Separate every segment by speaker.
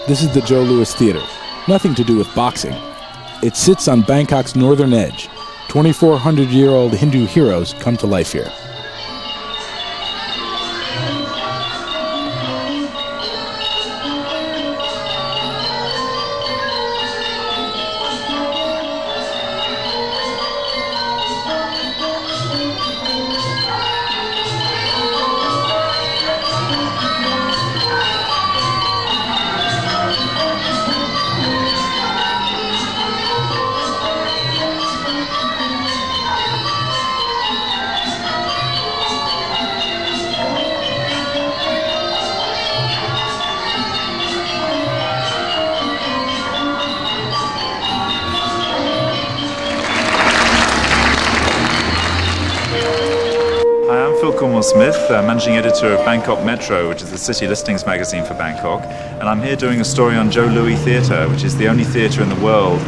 Speaker 1: This is the Joe Louis Theater. Nothing to do with boxing. It sits on Bangkok's northern edge. 2,400-year-old Hindu heroes come to life here.
Speaker 2: Smith, managing editor of Bangkok Metro, which is the city listings magazine for Bangkok, and I'm here doing a story on Joe Louis Theatre, which is the only theatre in the world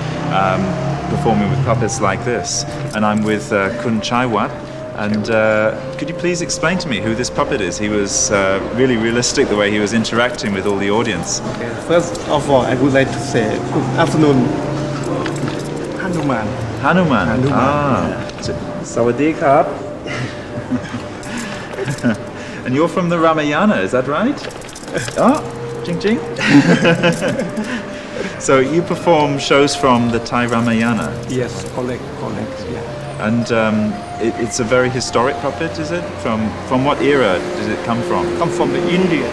Speaker 2: performing with puppets like this. And I'm with Kun Chaiwat, and could you please explain to me who this puppet is? He was really realistic the way he was interacting with all the audience.
Speaker 3: Okay. First of all, I would like to say good afternoon, Hanuman.
Speaker 2: Hanuman. Sawadee Krap. And you're from the Ramayana, is that right? Jing Jing. So you perform shows from the Thai Ramayana?
Speaker 3: Yes, correct, yeah.
Speaker 2: And it's a very historic puppet, is it? From what era does it come from?
Speaker 3: Come from India.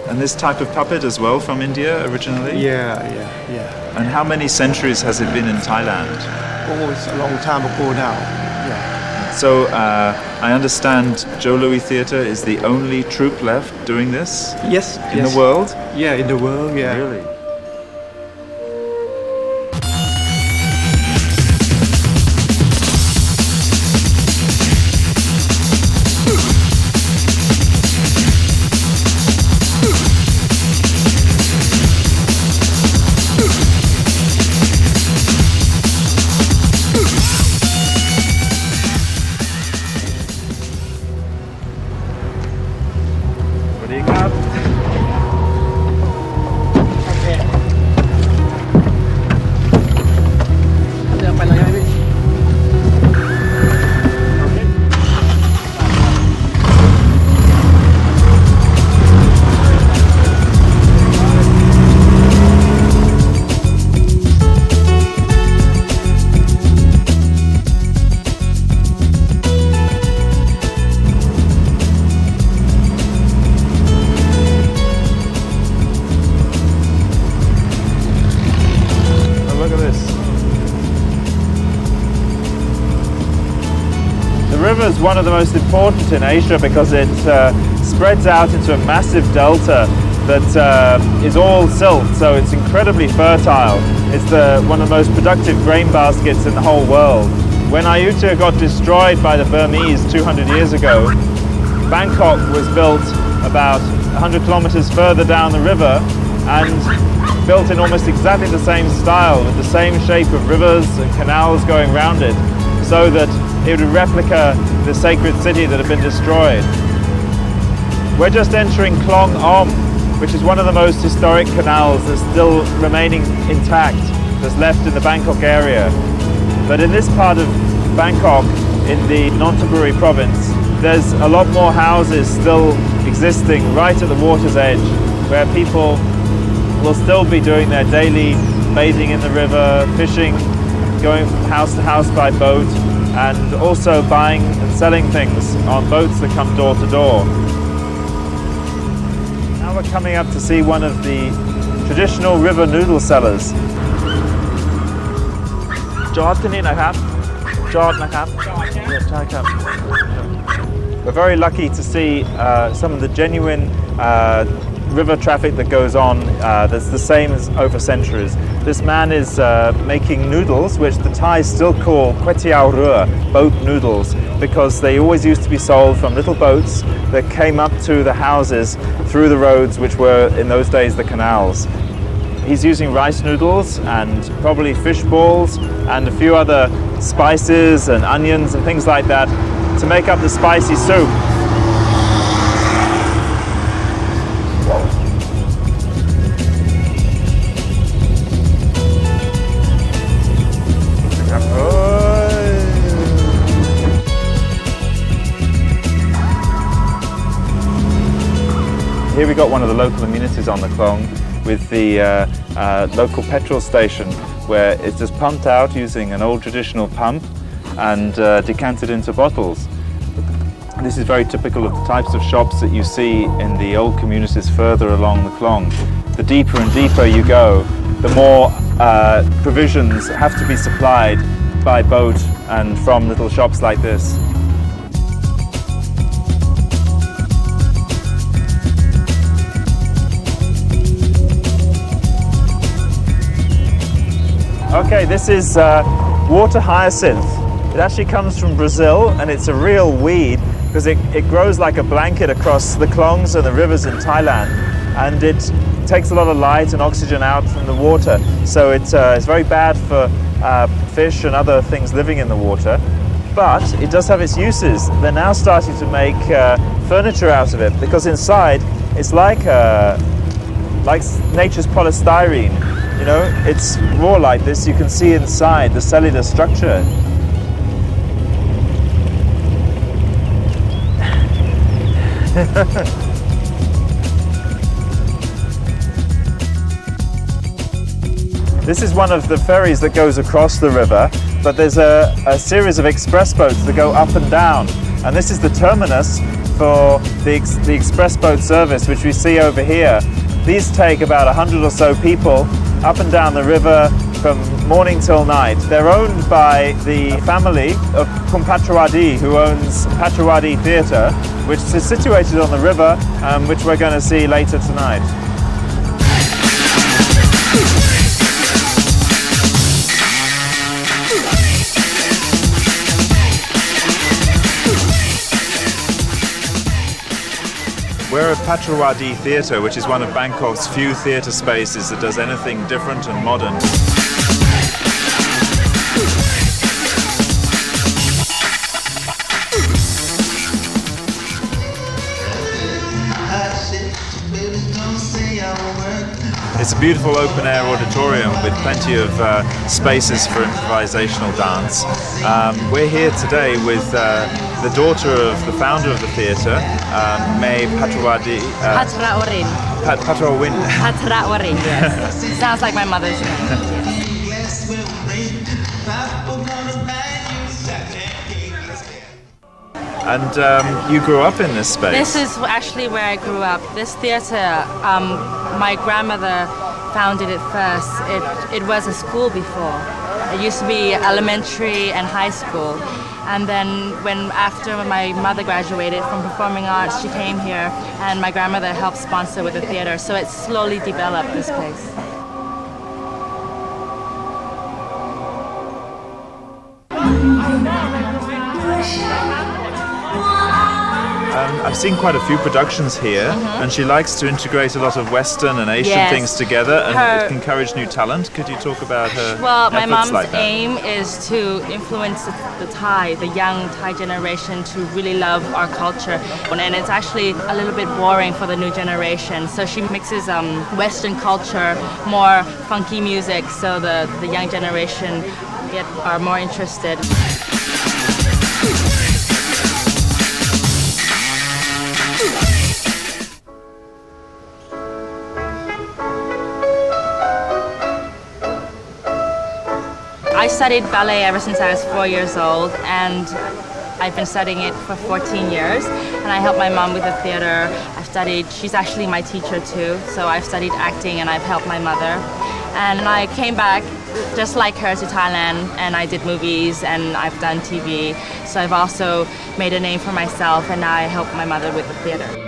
Speaker 2: And this type of puppet as well from India originally?
Speaker 3: Yeah.
Speaker 2: And how many centuries has it been in Thailand?
Speaker 3: Oh, it's a long time ago now. Yeah.
Speaker 2: So I understand Joe Louis Theatre is the only troupe left doing this?
Speaker 3: Yes.
Speaker 2: In the world?
Speaker 3: Yeah, in the world, yeah.
Speaker 2: Really?
Speaker 4: The river is one of the most important in Asia because it spreads out into a massive delta that is all silt, so it's incredibly fertile. It's one of the most productive grain baskets in the whole world. When Ayutthaya got destroyed by the Burmese 200 years ago, Bangkok was built about 100 kilometers further down the river and built in almost exactly the same style, with the same shape of rivers and canals going round it, so that it would replica the sacred city that had been destroyed. We're just entering Klong Om, which is one of the most historic canals that's still remaining intact, that's left in the Bangkok area. But in this part of Bangkok, in the Nonthaburi province, there's a lot more houses still existing right at the water's edge, where people will still be doing their daily bathing in the river, fishing, going from house to house by boat, and also buying and selling things on boats that come door to door. Now we're coming up to see one of the traditional river noodle sellers. จอดที่นี่นะครับจอดนะครับ ใช่ครับ We're very lucky to see some of the genuine river traffic that goes on that's the same as over centuries. This man is making noodles, which the Thais still call kway teow rua, boat noodles, because they always used to be sold from little boats that came up to the houses through the roads, which were in those days the canals. He's using rice noodles and probably fish balls and a few other spices and onions and things like that to make up the spicy soup. Here we got one of the local amenities on the Klong with the local petrol station, where it's just pumped out using an old traditional pump and decanted into bottles. This is very typical of the types of shops that you see in the old communities further along the Klong. The deeper and deeper you go, the more provisions have to be supplied by boat and from little shops like this. Okay, this is water hyacinth. It actually comes from Brazil, and it's a real weed because it grows like a blanket across the klongs and the rivers in Thailand, and it takes a lot of light and oxygen out from the water, so it's very bad for fish and other things living in the water. But it does have its uses. They're now starting to make furniture out of it, because inside it's like nature's polystyrene. You know, it's raw like this. You can see inside the cellular structure. This is one of the ferries that goes across the river, but there's a series of express boats that go up and down, and this is the terminus for the express boat service, which we see over here. These take about 100 or so people up and down the river from morning till night. They're owned by the family of Kumpatrawadi, who owns Patrawadi Theatre, which is situated on the river, which we're going to see later tonight. We're at Patrawadi Theatre, which is one of Bangkok's few theatre spaces that does anything different and modern. It's a beautiful open-air auditorium with plenty of spaces for improvisational dance. We're here today with the daughter of the founder of the theatre, May Patrawadi.
Speaker 5: Patrawarin.
Speaker 4: Patrawin.
Speaker 5: Patrawarin, yes. Sounds like my mother's name.
Speaker 4: And you grew up in this space?
Speaker 5: This is actually where I grew up. This theatre, my grandmother founded it first. It was a school before. It used to be elementary and high school. And then after my mother graduated from performing arts, she came here, and my grandmother helped sponsor with the theatre. So it slowly developed, this place.
Speaker 4: I've seen quite a few productions here, and she likes to integrate a lot of Western and Asian things together, and encourage new talent. Could you talk about her
Speaker 5: my mom's
Speaker 4: like that?
Speaker 5: aim is to influence the young Thai generation to really love our culture. And it's actually a little bit boring for the new generation. So she mixes Western culture, more funky music, so the young generation are more interested. I studied ballet ever since I was 4 years old, and I've been studying it for 14 years, and I helped my mom with the theater. She's actually my teacher too, so I've studied acting and I've helped my mother. And I came back just like her to Thailand, and I did movies and I've done TV. So I've also made a name for myself, and now I help my mother with the theater.